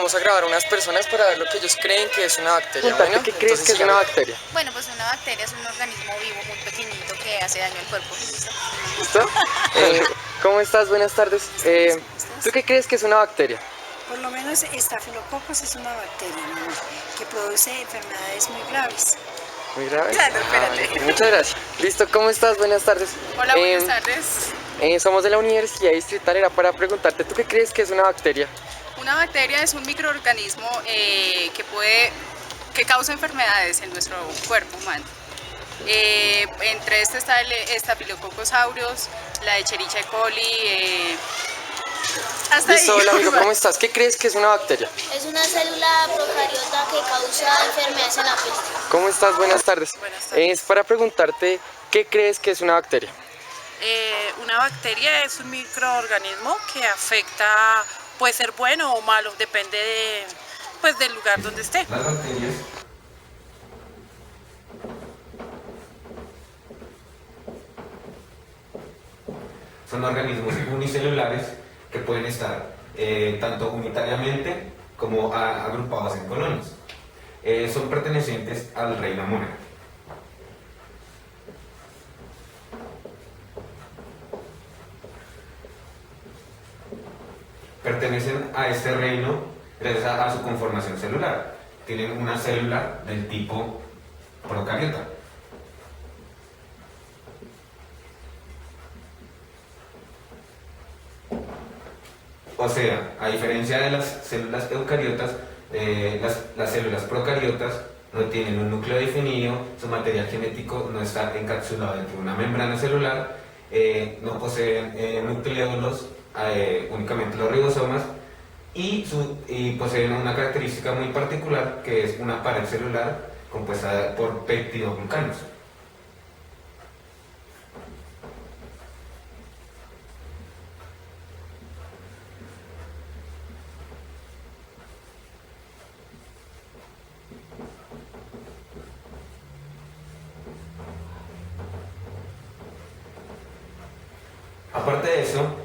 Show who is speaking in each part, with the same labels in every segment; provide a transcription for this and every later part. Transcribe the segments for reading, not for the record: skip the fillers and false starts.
Speaker 1: vamos a grabar a unas personas para ver lo que ellos creen que es una bacteria. Bueno,
Speaker 2: ¿Qué crees que es una bacteria?
Speaker 3: Bueno, pues una bacteria es un organismo vivo muy pequeñito que hace daño al cuerpo.
Speaker 2: ¿Listo? ¿Cómo estás? Buenas tardes. ¿Tú qué crees que es una bacteria?
Speaker 4: Por lo menos Staphylococcus es una bacteria, ¿no?, que produce enfermedades muy graves.
Speaker 2: Muy grave.
Speaker 3: Claro, espérate.
Speaker 2: Muchas gracias. Listo, ¿cómo estás? Buenas tardes.
Speaker 3: Hola, buenas tardes.
Speaker 2: Somos de la Universidad Distrital, era para preguntarte, ¿tú qué crees que es una bacteria?
Speaker 3: Una bacteria es un microorganismo que causa enfermedades en nuestro cuerpo humano. Entre este está el Staphylococcus aureus, la Escherichia coli. Hasta
Speaker 2: Listo,
Speaker 3: ahí.
Speaker 2: hola amigo, ¿cómo estás? ¿Qué crees que es una bacteria?
Speaker 5: Es una célula procariota que causa enfermedades en la piel.
Speaker 2: ¿Cómo estás? Buenas tardes.
Speaker 3: Buenas tardes.
Speaker 2: Es para preguntarte, ¿qué crees que es una bacteria?
Speaker 6: Una bacteria es un microorganismo que afecta, puede ser bueno o malo, depende del lugar donde esté.
Speaker 7: Las bacterias son organismos unicelulares que pueden estar tanto unitariamente como agrupados en colonias. Son pertenecientes al reino Amona. Pertenecen a este reino gracias a su conformación celular. Tienen una célula del tipo procariota. O sea, a diferencia de las células eucariotas, las células procariotas no tienen un núcleo definido, su material genético no está encapsulado dentro de una membrana celular, no poseen nucleolos, únicamente los ribosomas, y poseen una característica muy particular que es una pared celular compuesta por peptidoglucanos. Aparte de eso,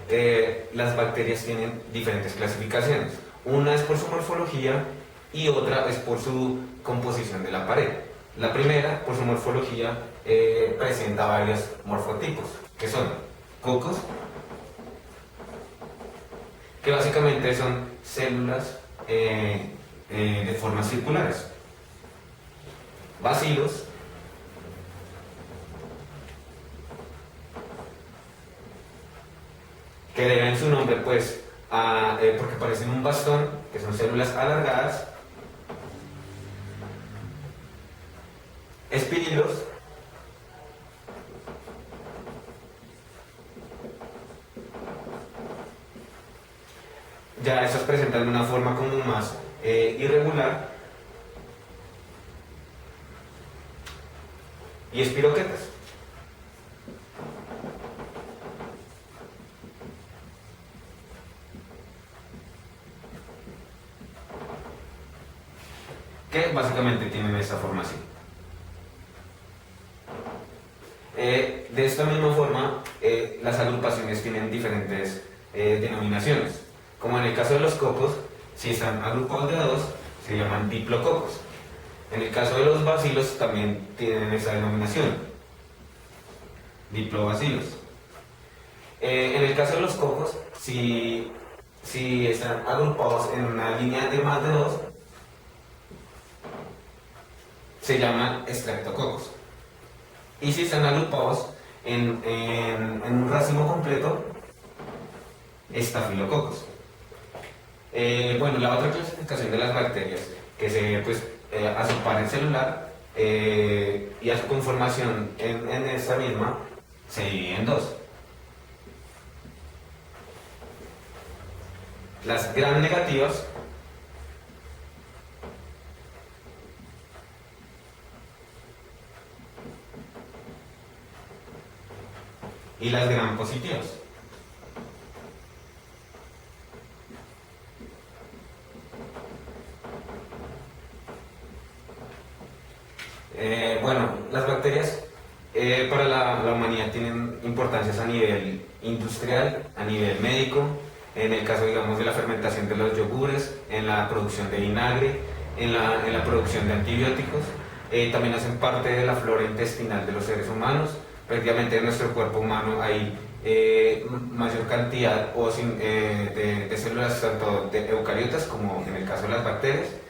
Speaker 7: las bacterias tienen diferentes clasificaciones. Una es por su morfología y otra es por su composición de la pared. La primera, por su morfología, presenta varios morfotipos, que son cocos, que básicamente son células de formas circulares, bacilos, que deben su nombre pues porque parecen un bastón, que son células alargadas, espirilos, ya esas presentan una forma como más irregular, y espiroquetas. Que básicamente tienen esta formación. De esta misma forma, las agrupaciones tienen diferentes denominaciones. Como en el caso de los cocos, si están agrupados de a dos, se llaman diplococos. En el caso de los bacilos también tienen esa denominación, diplobacilos. En el caso de los cocos, si están agrupados en una línea de más de dos, se llaman streptococos. Y si están agrupados en un racimo completo, estafilococos. Bueno, la otra clasificación de las bacterias, que se ve a su pared celular y a su conformación en esta misma, se divide en dos. Las gram negativas y las gram positivas. Bueno, las bacterias para la humanidad tienen importancias a nivel industrial, a nivel médico, en el caso, digamos, de la fermentación de los yogures, en la producción de vinagre, en la producción de antibióticos. También hacen parte de la flora intestinal de los seres humanos. Prácticamente en nuestro cuerpo humano hay mayor cantidad de células, tanto de eucariotas como en el caso de las bacterias.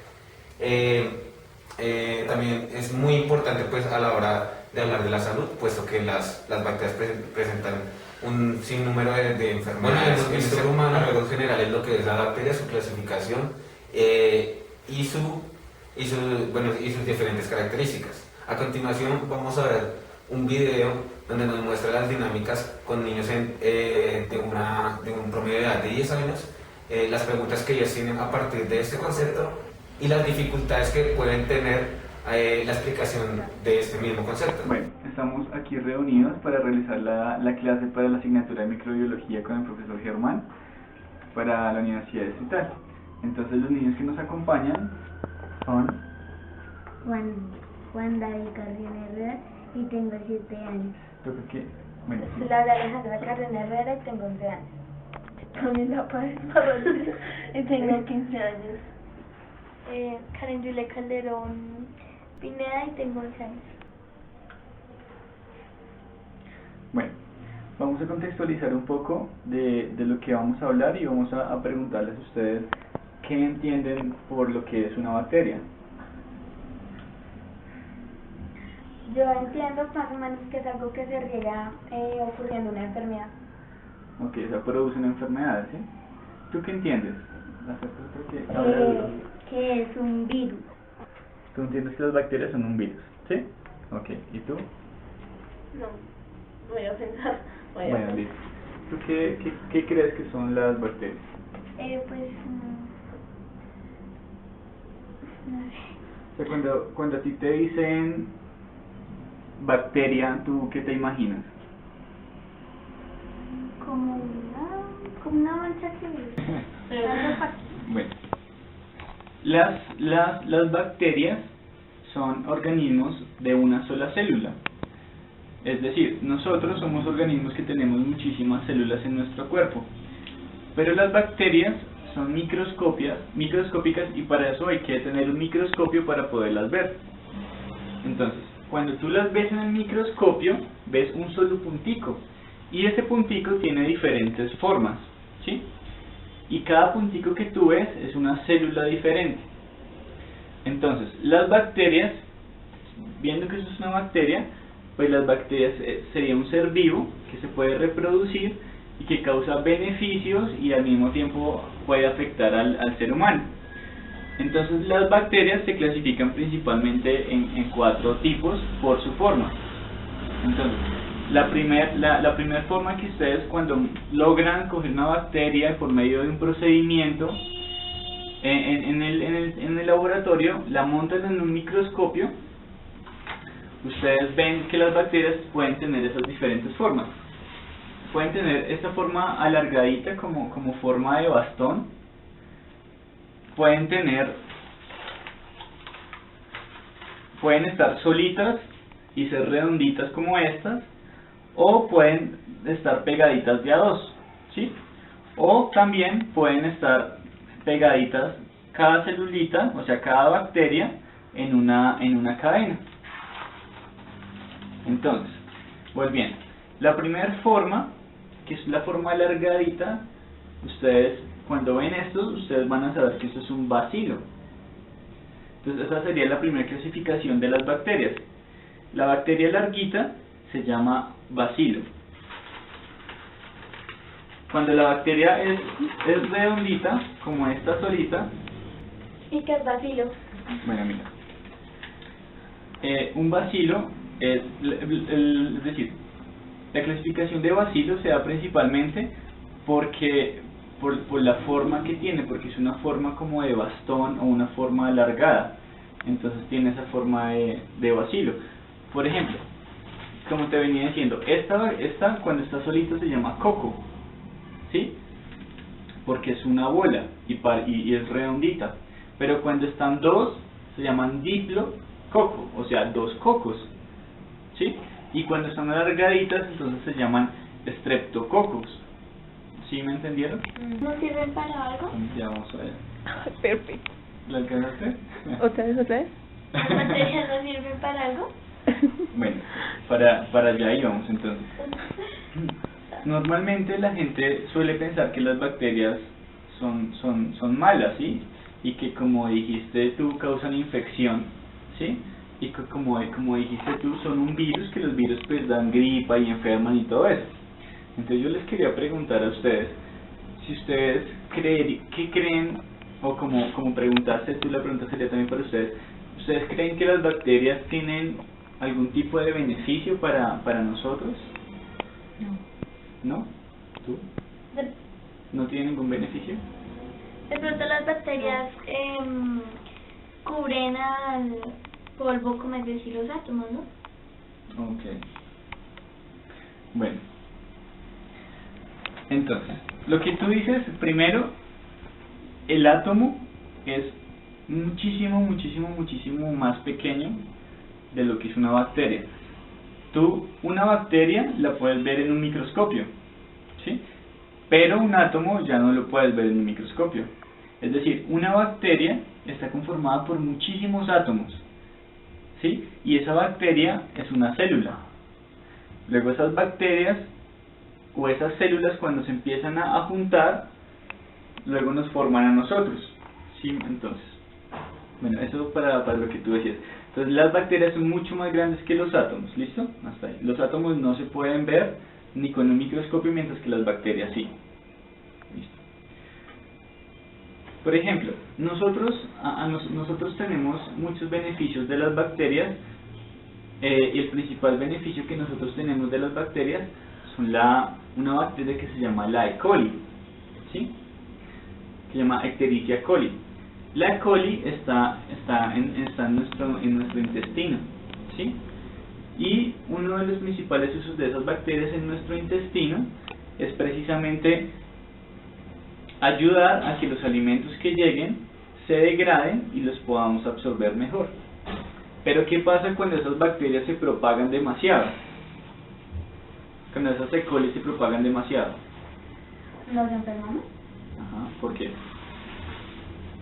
Speaker 7: También es muy importante pues, a la hora de hablar de la salud, puesto que las bacterias presentan un sinnúmero de enfermedades. Bueno, en el ser humano, en general, es lo que es la bacteria, su clasificación y sus diferentes características. A continuación vamos a ver un video donde nos muestra las dinámicas con niños de un promedio de edad de 10 años, las preguntas que ellos tienen a partir de este concepto y las dificultades que pueden tener la explicación de este mismo concepto.
Speaker 8: Bueno, estamos aquí reunidos para realizar la clase para la asignatura de microbiología con el profesor Germán para la Universidad Distrital. Entonces los niños que nos acompañan son
Speaker 9: Juan David Carrión Herrera y tengo 7 años.
Speaker 8: ¿Tú qué? Bueno, sí.
Speaker 9: Laura Alejandra Carrión Herrera y tengo 11 años. Pamela Páez Parrondo y tengo 15 años. Karen Julia Calderón Pineda y tengo 11 años.
Speaker 8: Bueno, vamos a contextualizar un poco de lo que vamos a hablar y vamos a preguntarles a ustedes qué entienden por lo que es una bacteria.
Speaker 9: Yo entiendo más o menos que es algo que se riega ocurriendo una enfermedad.
Speaker 8: Ok, o sea, produce una enfermedad, ¿sí? ¿Tú qué entiendes?
Speaker 9: Que es un virus.
Speaker 8: ¿Tú entiendes que las bacterias son un virus? ¿Sí? Ok, ¿y tú?
Speaker 9: No, voy a pensar.
Speaker 8: Bueno, listo. ¿Tú qué crees que son las bacterias?
Speaker 9: No sé.
Speaker 8: O sea, cuando a ti te dicen bacteria, ¿tú qué te imaginas?
Speaker 9: Como una mancha que
Speaker 8: Bueno, las bacterias son organismos de una sola célula. Es decir, nosotros somos organismos que tenemos muchísimas células en nuestro cuerpo. Pero las bacterias son microscópicas y para eso hay que tener un microscopio para poderlas ver. Entonces, cuando tú las ves en el microscopio, ves un solo puntico. Y ese puntico tiene diferentes formas, ¿sí? Y cada puntico que tú ves es una célula diferente. Entonces, las bacterias, viendo que eso es una bacteria, pues las bacterias sería un ser vivo que se puede reproducir y que causa beneficios y al mismo tiempo puede afectar al ser humano. Entonces las bacterias se clasifican principalmente en 4 tipos por su forma. Entonces, la primera forma que ustedes cuando logran coger una bacteria por medio de un procedimiento en el laboratorio, la montan en un microscopio, ustedes ven que las bacterias pueden tener esas diferentes formas. Pueden tener esta forma alargadita como forma de bastón. Pueden estar solitas y ser redonditas como estas, o pueden estar pegaditas de a dos, ¿sí? O también pueden estar pegaditas cada celulita, o sea cada bacteria en una cadena. Entonces, volviendo, la primera forma, que es la forma alargadita, ustedes cuando ven esto, ustedes van a saber que esto es un bacilo. Entonces esa sería la primera clasificación de las bacterias. La bacteria larguita se llama bacilo. Cuando la bacteria es redondita, como esta solita.
Speaker 9: ¿Y qué es bacilo?
Speaker 8: Bueno, mira. Un bacilo es decir, la clasificación de bacilo se da principalmente porque por la forma que tiene, porque es una forma como de bastón o una forma alargada, entonces tiene esa forma de bacilo. Por ejemplo, como te venía diciendo, esta cuando está solita se llama coco, ¿sí? Porque es una bola y es redondita, pero cuando están dos se llaman diplococo, o sea, dos cocos, ¿sí? Y cuando están alargaditas entonces se llaman streptococos, ¿sí? ¿Sí me entendieron?
Speaker 9: ¿No sirven para algo?
Speaker 8: Ya vamos a ver.
Speaker 10: Perfecto.
Speaker 8: ¿Lo alcanzaste?
Speaker 10: ¿Otra vez?
Speaker 9: ¿Las bacterias no sirven para algo?
Speaker 8: Bueno, para allá íbamos entonces. Normalmente la gente suele pensar que las bacterias son malas, ¿sí? Y que, como dijiste tú, causan infección, ¿sí? Y que como dijiste tú, son un virus, que los virus pues dan gripa y enferman y todo eso. Entonces yo les quería preguntar a ustedes, si ustedes ¿qué creen? O como preguntaste tú, la pregunta sería también para ustedes, ¿ustedes creen que las bacterias tienen algún tipo de beneficio para nosotros?
Speaker 9: No.
Speaker 8: ¿No? ¿Tú? ¿No tiene ningún beneficio?
Speaker 9: De pronto las bacterias cubren al polvo, como es decir, los átomos, ¿no?
Speaker 8: Ok. Bueno. Entonces, lo que tú dices, primero, el átomo es muchísimo más pequeño de lo que es una bacteria. Tú, una bacteria la puedes ver en un microscopio, ¿sí? Pero un átomo ya no lo puedes ver en un microscopio. Es decir, una bacteria está conformada por muchísimos átomos, ¿sí? Y esa bacteria es una célula. Luego esas bacterias o esas células, cuando se empiezan a juntar, luego nos forman a nosotros, ¿sí? Entonces, bueno, eso para lo que tú decías. Entonces las bacterias son mucho más grandes que los átomos, ¿listo? Hasta ahí. Los átomos no se pueden ver ni con un microscopio, mientras que las bacterias sí. ¿Listo? Por ejemplo, nosotros tenemos muchos beneficios de las bacterias, y el principal beneficio que nosotros tenemos de las bacterias son una bacteria que se llama la E. coli, ¿sí? Se llama Escherichia coli. La E. coli está en nuestro intestino, ¿sí? Y uno de los principales usos de esas bacterias en nuestro intestino es precisamente ayudar a que los alimentos que lleguen se degraden y los podamos absorber mejor. Pero ¿qué pasa cuando esas bacterias se propagan demasiado? Cuando esas E. coli se propagan demasiado.
Speaker 9: ¿Nos enfermamos?
Speaker 8: Ajá, ¿por qué?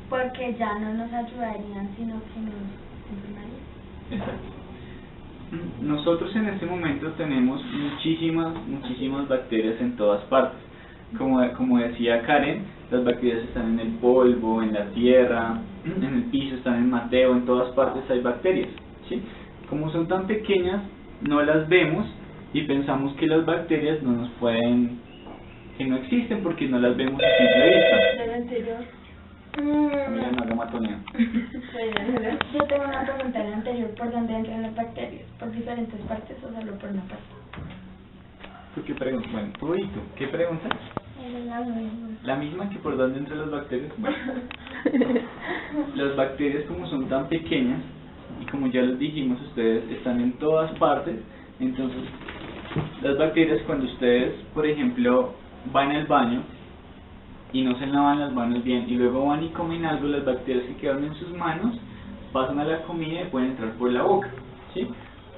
Speaker 9: Porque ya no nos ayudarían, sino que nos enfermarían.
Speaker 8: Exacto. Nosotros en este momento tenemos muchísimas bacterias en todas partes. Como decía Karen, las bacterias están en el polvo, en la tierra, en el piso, están en Mateo, en todas partes hay bacterias, ¿sí? Como son tan pequeñas, no las vemos y pensamos que las bacterias que no existen porque no las vemos a simple vista.
Speaker 9: ¿Del anterior?
Speaker 8: Mira, no haga matoneo.
Speaker 9: Yo tengo una pregunta del anterior, ¿por dónde entran las bacterias? ¿Por diferentes partes o solo por una parte?
Speaker 8: ¿Tú qué preguntas? Bueno, tú y tú, ¿qué preguntas? La misma que por dónde entran las bacterias. Bueno, las bacterias, como son tan pequeñas y como ya les dijimos, ustedes están en todas partes. Entonces las bacterias, cuando ustedes, por ejemplo, van al baño y no se lavan las manos bien y luego van y comen algo, las bacterias que quedan en sus manos pasan a la comida y pueden entrar por la boca, ¿sí?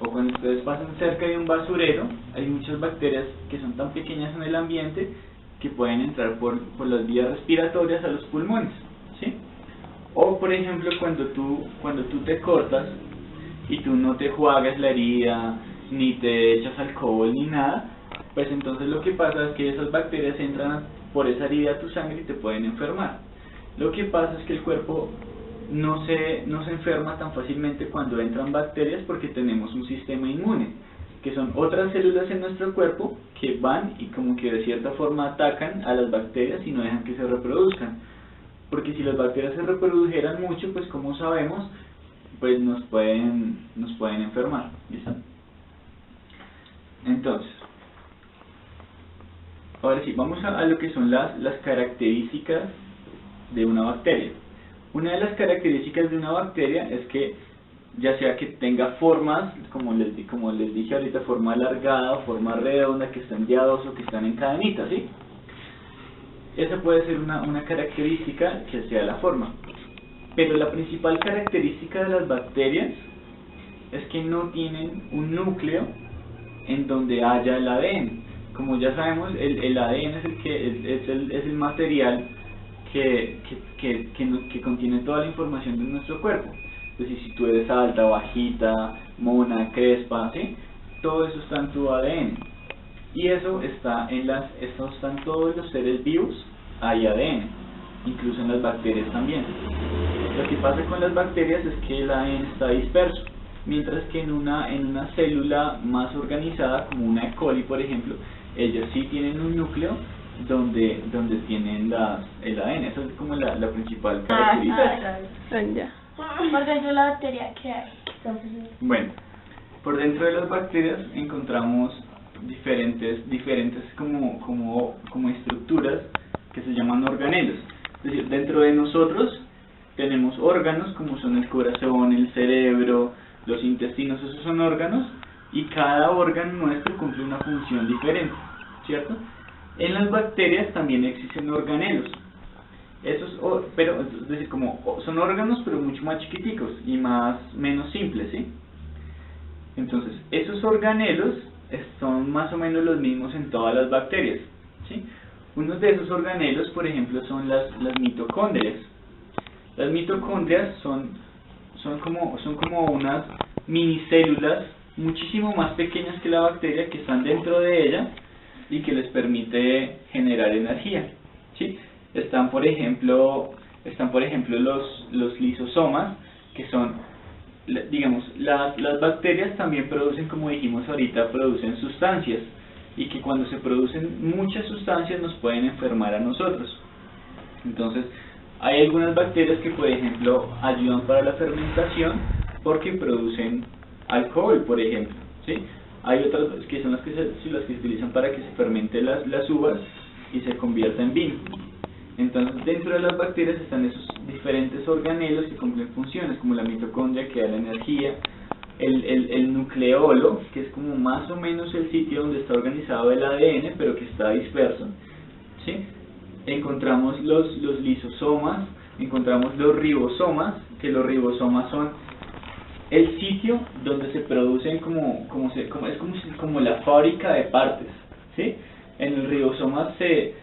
Speaker 8: O cuando ustedes pasan cerca de un basurero, hay muchas bacterias que son tan pequeñas en el ambiente que pueden entrar por las vías respiratorias a los pulmones, ¿sí? O por ejemplo, cuando tú te cortas y tú no te enjuagas la herida, ni te echas alcohol ni nada, pues entonces lo que pasa es que esas bacterias entran por esa herida a tu sangre y te pueden enfermar. Lo que pasa es que el cuerpo no se enferma tan fácilmente cuando entran bacterias, porque tenemos un sistema inmune, que son otras células en nuestro cuerpo que van y como que de cierta forma atacan a las bacterias y no dejan que se reproduzcan. Porque si las bacterias se reprodujeran mucho, pues como sabemos, pues nos pueden enfermar, ¿listo? Entonces, ahora sí, vamos a lo que son las características de una bacteria. Una de las características de una bacteria es que, ya sea que tenga formas, como les dije ahorita, forma alargada o forma redonda, que estén de a dos o que están en cadenitas, ¿sí? Esa puede ser una característica que sea la forma. Pero la principal característica de las bacterias es que no tienen un núcleo en donde haya el ADN. como ya sabemos, el ADN es el material que contiene toda la información de nuestro cuerpo. Es decir, si tú eres alta, bajita, mona, crespa, ¿sí? Todo eso está en tu ADN. Y eso está en todos los seres vivos, hay ADN, incluso en las bacterias también. Lo que pasa con las bacterias es que el ADN está disperso, mientras que en una célula más organizada, como una E. coli, por ejemplo, ellas sí tienen un núcleo donde tienen el ADN. Esa es como la principal característica.
Speaker 10: Ya.
Speaker 9: Por dentro de la bacteria, ¿qué hay?
Speaker 8: Bueno, por dentro de las bacterias encontramos diferentes como estructuras que se llaman organelos. Es decir, dentro de nosotros tenemos órganos como son el corazón, el cerebro, los intestinos, esos son órganos, y cada órgano nuestro cumple una función diferente, ¿cierto? En las bacterias también existen organelos. Pero es decir, como son órganos pero mucho más chiquiticos y menos simples, ¿sí? Entonces, esos organelos son más o menos los mismos en todas las bacterias, ¿sí? Uno de esos organelos, por ejemplo, son las mitocondrias. Las mitocondrias son como unas minicélulas muchísimo más pequeñas que la bacteria, que están dentro de ella y que les permite generar energía, ¿sí? Están por ejemplo los lisosomas, que son, digamos, las bacterias también producen, como dijimos ahorita, producen sustancias, y que cuando se producen muchas sustancias nos pueden enfermar a nosotros. Entonces, hay algunas bacterias que, por ejemplo, ayudan para la fermentación porque producen alcohol, por ejemplo, ¿sí? Hay otras que son las que se utilizan para que se fermenten las uvas y se convierta en vino. Entonces, dentro de las bacterias están esos diferentes organelos que cumplen funciones, como la mitocondria, que da la energía, el nucleolo, que es como más o menos el sitio donde está organizado el ADN, pero que está disperso, ¿sí? Encontramos los lisosomas, encontramos los ribosomas, que los ribosomas son el sitio donde se producen como la fábrica de partes, ¿sí? En el ribosoma se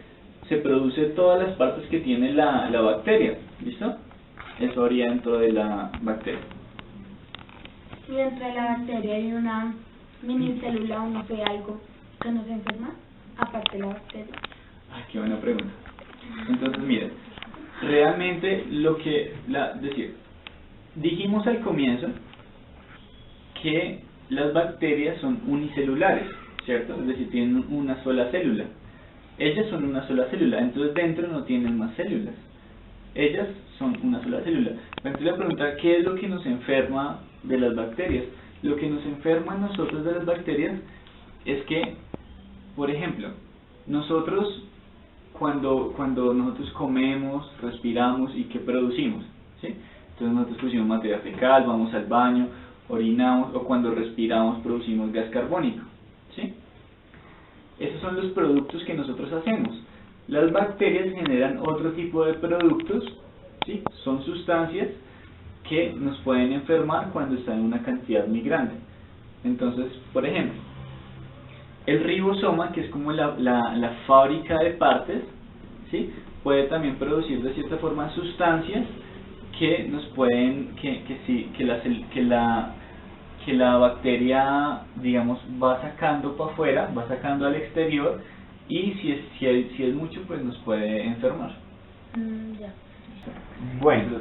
Speaker 8: produce todas las partes que tiene la bacteria, ¿listo? Eso haría dentro de la bacteria.
Speaker 9: Y dentro de la bacteria hay una minicélula o no sé, algo que nos enferma, aparte de la bacteria.
Speaker 8: Ay, qué buena pregunta. Entonces, miren, realmente dijimos al comienzo que las bacterias son unicelulares, ¿cierto? Es decir, tienen una sola célula. Ellas son una sola célula, entonces dentro no tienen más células. Ellas son una sola célula. Entonces la pregunta, ¿qué es lo que nos enferma de las bacterias? Lo que nos enferma a nosotros de las bacterias es que, por ejemplo, nosotros cuando nosotros comemos, respiramos, ¿y qué producimos? ¿Sí? Entonces nosotros producimos materia fecal, vamos al baño, orinamos, o cuando respiramos producimos gas carbónico, ¿sí? Esos son los productos que nosotros hacemos. Las bacterias generan otro tipo de productos, ¿sí? Son sustancias que nos pueden enfermar cuando están en una cantidad muy grande. Entonces, por ejemplo, el ribosoma, que es como la fábrica de partes, ¿sí? Puede también producir de cierta forma sustancias que nos pueden, que la bacteria, digamos, va sacando para afuera, va sacando al exterior, y si es mucho, pues nos puede enfermar.
Speaker 9: Ya.
Speaker 8: Bueno,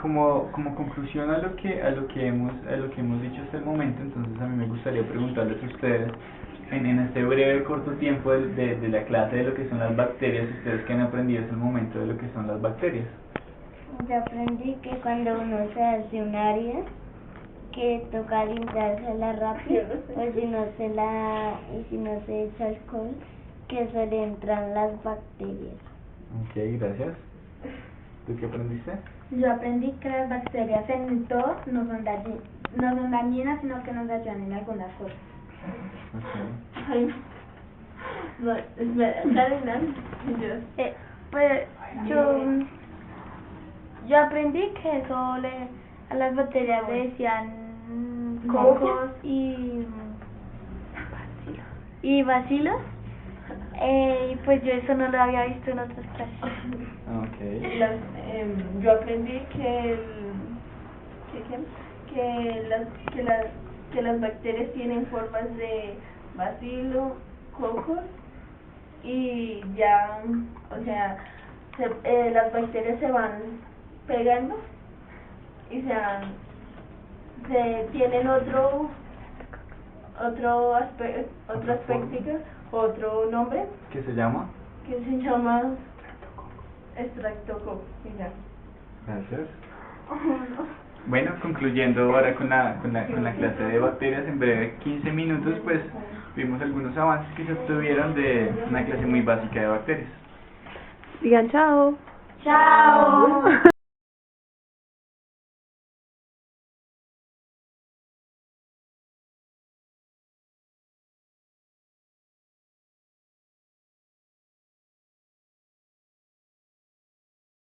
Speaker 8: como conclusión a lo que hemos dicho hasta el momento, entonces a mí me gustaría preguntarles a ustedes, en este breve corto tiempo de la clase de lo que son las bacterias, ustedes qué han aprendido hasta el momento de lo que son las bacterias.
Speaker 9: Yo aprendí que cuando uno se hace una herida, que toca limpiársela rápido, pues si no se echa alcohol, que se le entran las bacterias.
Speaker 8: Ok, gracias. ¿Tú qué aprendiste?
Speaker 9: Yo aprendí que las bacterias en todo no son dañinas, sino que nos ayudan en algunas cosas.
Speaker 8: Okay.
Speaker 9: Ay, no, espera, Karina. Pues yo aprendí que a las bacterias le decían cocos y y bacilos. Y pues yo eso no lo había visto en otras clases.
Speaker 8: Ok.
Speaker 10: Yo aprendí que las bacterias tienen formas de bacilo, cocos y ya, o sea, las bacterias se van pegando y tienen otro aspecto, otro nombre
Speaker 8: ¿Qué se llama?
Speaker 10: que se llama estreptococcus.
Speaker 8: Gracias. Bueno, concluyendo ahora con la clase de bacterias, en breve 15 minutos, pues vimos algunos avances que se obtuvieron de una clase muy básica de bacterias.
Speaker 10: Digan chao.
Speaker 9: Chao.